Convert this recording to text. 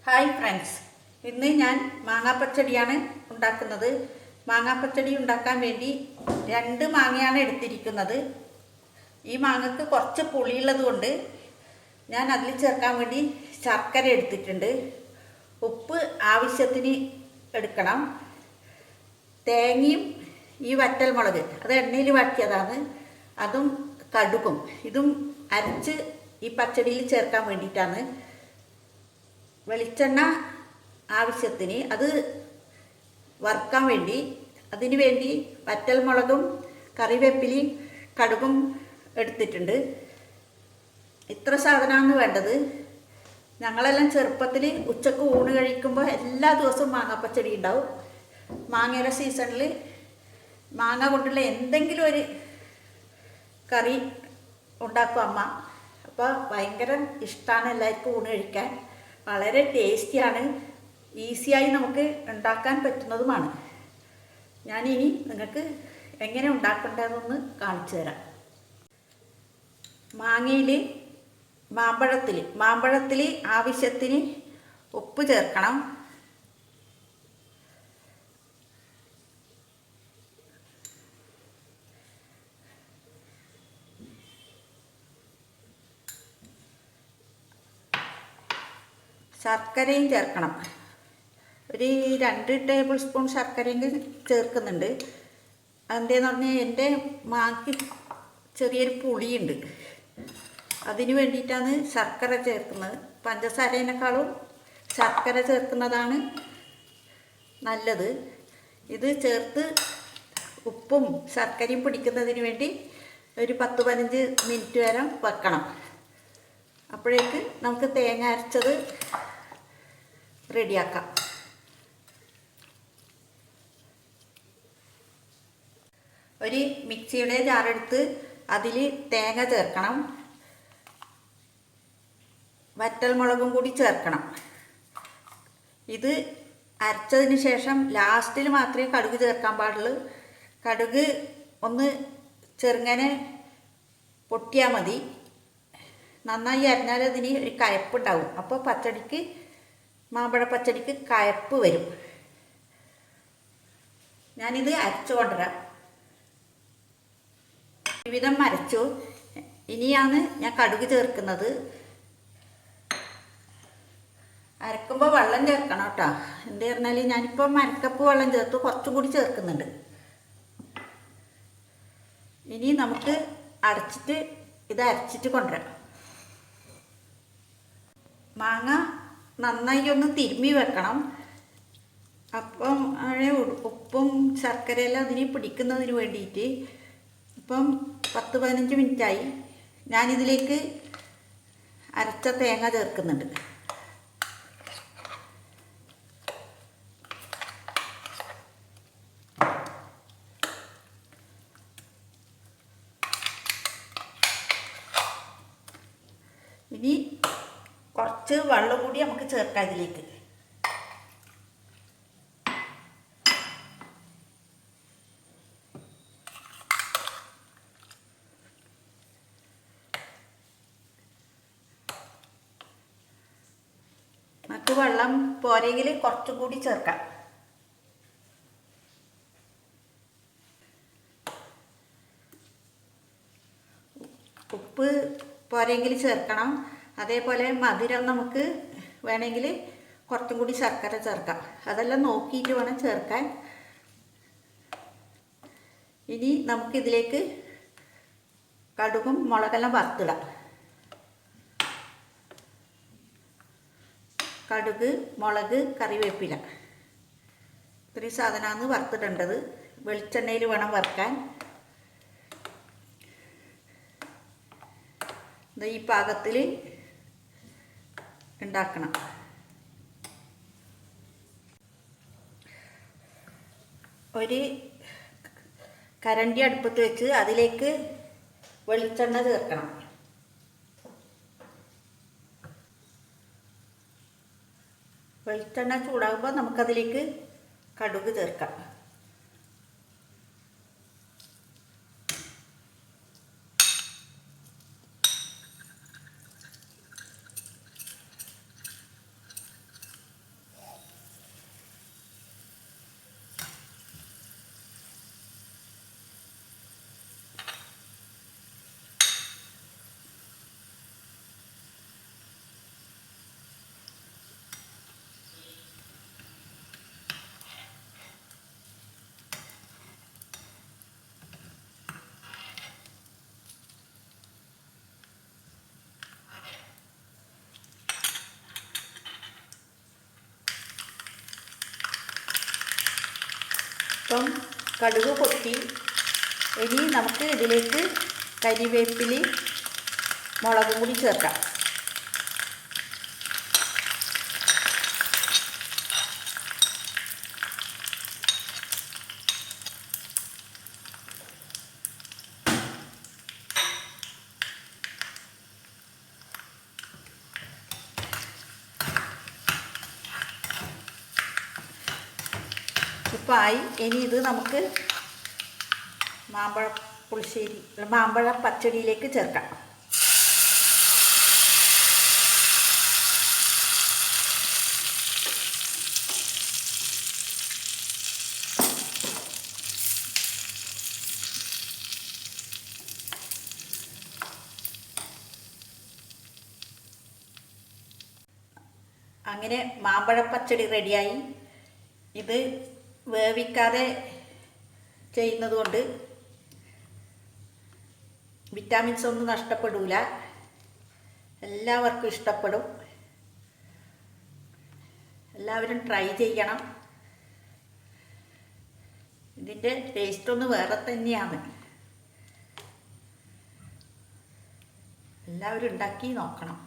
Hi friends, ഇന്ന് ഞാൻ മാങ്ങാപ്പച്ചടിയാണ് ഉണ്ടാക്കുന്നത്. മാങ്ങാപ്പച്ചടി ഉണ്ടാക്കാൻ വേണ്ടി 2 മാങ്ങയാണ് എടുത്തിരിക്കുന്നത്. ഈ മാങ്ങക്ക് കുറച്ച് പുളിയുള്ളത് കൊണ്ട് ഞാൻ അതിൽ ചേർക്കാൻ വേണ്ടി ശർക്കര എടുത്തിട്ടുണ്ട്. ഉപ്പ് ആവശ്യത്തിന് എടുക്കണം. തേങ്ങയും ഈ വറ്റൽമുളക് അത് എണ്ണയിൽ വാട്ടിയതാണ്, അതും കടുകും ഇതും അരച്ച് ഈ പച്ചടിയിൽ ചേർക്കാൻ വേണ്ടിയിട്ടാണ്. വെളിച്ചെണ്ണ ആവശ്യത്തിന്, അത് വറുക്കാൻ വേണ്ടി. അതിനു വേണ്ടി വറ്റൽമുളകും കറിവേപ്പിലയും കടുകും എടുത്തിട്ടുണ്ട്. ഇത്ര സാധനമാണ് വേണ്ടത്. ഞങ്ങളെല്ലാം ചെറുപ്പത്തിൽ ഉച്ചക്ക് ഊണ് കഴിക്കുമ്പോൾ എല്ലാ ദിവസവും മാങ്ങാപ്പച്ചടി ഉണ്ടാവും. മാങ്ങയുടെ സീസണിൽ മാങ്ങ കൊണ്ടുള്ള എന്തെങ്കിലും ഒരു കറി ഉണ്ടാക്കും അമ്മ. അപ്പോൾ ഭയങ്കര ഇഷ്ടമാണ് എല്ലാവർക്കും ഊണ് കഴിക്കാൻ. വളരെ ടേസ്റ്റിയാണ്, ഈസിയായി നമുക്ക് ഉണ്ടാക്കാൻ പറ്റുന്നതുമാണ്. ഞാനിനി നിങ്ങൾക്ക് എങ്ങനെ ഉണ്ടാക്കേണ്ടതെന്ന് കാണിച്ചു തരാം. മാമ്പഴത്തിൽ ആവശ്യത്തിന് ഉപ്പ് ചേർക്കണം. ശർക്കരയും ചേർക്കണം. ഒരു 2 ടേബിൾ സ്പൂൺ ശർക്കരയും ചേർക്കുന്നുണ്ട്. അതെന്താന്ന് പറഞ്ഞാൽ എൻ്റെ മാക്ക് ചെറിയൊരു പുളിയുണ്ട്, അതിന് വേണ്ടിയിട്ടാണ് ശർക്കര ചേർക്കുന്നത്. പഞ്ചസാരേനേക്കാളും ശർക്കര ചേർക്കുന്നതാണ് നല്ലത്. ഇത് ചേർത്ത് ഉപ്പും ശർക്കരയും പിടിക്കുന്നതിന് വേണ്ടി ഒരു 10-15 മിനിറ്റ് വരെ വെക്കണം. അപ്പോഴേക്ക് നമുക്ക് തേങ്ങ അരച്ചത് റെഡിയാക്കാം. ഒരു മിക്സിയുടെ ജാറെടുത്ത് അതിൽ തേങ്ങ ചേർക്കണം, വറ്റൽമുളകും കൂടി ചേർക്കണം. ഇത് അരച്ചതിന് ശേഷം ലാസ്റ്റിൽ മാത്രമേ കടുക് ചേർക്കാൻ പാടുള്ളൂ. കടുക് ഒന്ന് ചെറുങ്ങനെ പൊട്ടിയാൽ മതി. നന്നായി അരിഞ്ഞാൽ അതിന് ഒരു കയപ്പുണ്ടാവും. അപ്പോൾ മാമ്പഴ പച്ചടിക്ക് കയപ്പ് വരും. ഞാനിത് അരച്ചു കൊണ്ടുവരാം. വിധം അരച്ചു. ഇനിയാണ് ഞാൻ കടുക് ചേർക്കുന്നത്. അരക്കുമ്പോൾ വെള്ളം ചേർക്കണം കേട്ടോ. എന്താ പറഞ്ഞാൽ ഞാനിപ്പോൾ 1 കപ്പ് വെള്ളം ചേർത്ത്, കുറച്ചും കൂടി ചേർക്കുന്നുണ്ട്. ഇനി നമുക്ക് അടച്ചിട്ട് ഇത് അരച്ചിട്ട് കൊണ്ടുവരാം. മാങ്ങ നന്നായി ഒന്ന് തിരുമ്മി വെക്കണം. അപ്പം ഉപ്പും ശർക്കരയെല്ലാം അതിന് പിടിക്കുന്നതിന് വേണ്ടിയിട്ട്. ഇപ്പം 10-15 മിനിറ്റായി. ഞാനിതിലേക്ക് അരച്ച തേങ്ങ ചേർക്കുന്നുണ്ട്. ഇനി കുറച്ച് വെള്ളം കൂടി നമുക്ക് ചേർക്കാം ഇതിലേക്ക്. നമുക്ക് വെള്ളം പോരെങ്കിൽ കുറച്ചും കൂടി ചേർക്കാം. ഉപ്പ് പോരെങ്കിൽ ചേർക്കണം. അതേപോലെ മധുരം നമുക്ക് വേണമെങ്കിൽ കുറച്ചും കൂടി ശർക്കര ചേർക്കാം. അതെല്ലാം നോക്കിയിട്ട് വേണം ചേർക്കാൻ. ഇനി നമുക്കിതിലേക്ക് കടുകും മുളകെല്ലാം വറുത്തിടാം. കടുക്, മുളക്, കറിവേപ്പില, ഇത്രയും സാധനമാണ് വറുത്തിടേണ്ടത്. വെളിച്ചെണ്ണയിൽ വേണം വറുക്കാൻ. ഈ പാകത്തിൽ ഉണ്ടാക്കണം. ഒരു കരണ്ടി അടുപ്പത്ത് വെച്ച് അതിലേക്ക് വെളിച്ചെണ്ണ ചേർക്കണം. വെളിച്ചെണ്ണ ചൂടാകുമ്പോൾ നമുക്കതിലേക്ക് കടുക് ചേർക്കാം. ഇപ്പം കടുക് പൊട്ടി. ഇനി നമുക്ക് ഇതിലേക്ക് കരിവേപ്പിലയും മുളകും കൂടി ചേർക്കാം. ഇപ്പം ആയി. ഇനി ഇത് നമുക്ക് മാമ്പഴ പുളിശ്ശേരി മാമ്പഴ പച്ചടിയിലേക്ക് ചേർക്കാം. അങ്ങനെ മാമ്പഴ പച്ചടി റെഡിയായി. ഇത് വേവിക്കാതെ ചെയ്യുന്നത് കൊണ്ട് വിറ്റാമിൻസ് ഒന്നും നഷ്ടപ്പെടില്ല. എല്ലാവർക്കും ഇഷ്ടപ്പെടും. എല്ലാവരും ട്രൈ ചെയ്യണം. ഇതിൻ്റെ ടേസ്റ്റ് ഒന്ന് വേറെ തന്നെയാണ്. എല്ലാവരും ഉണ്ടാക്കി നോക്കണം.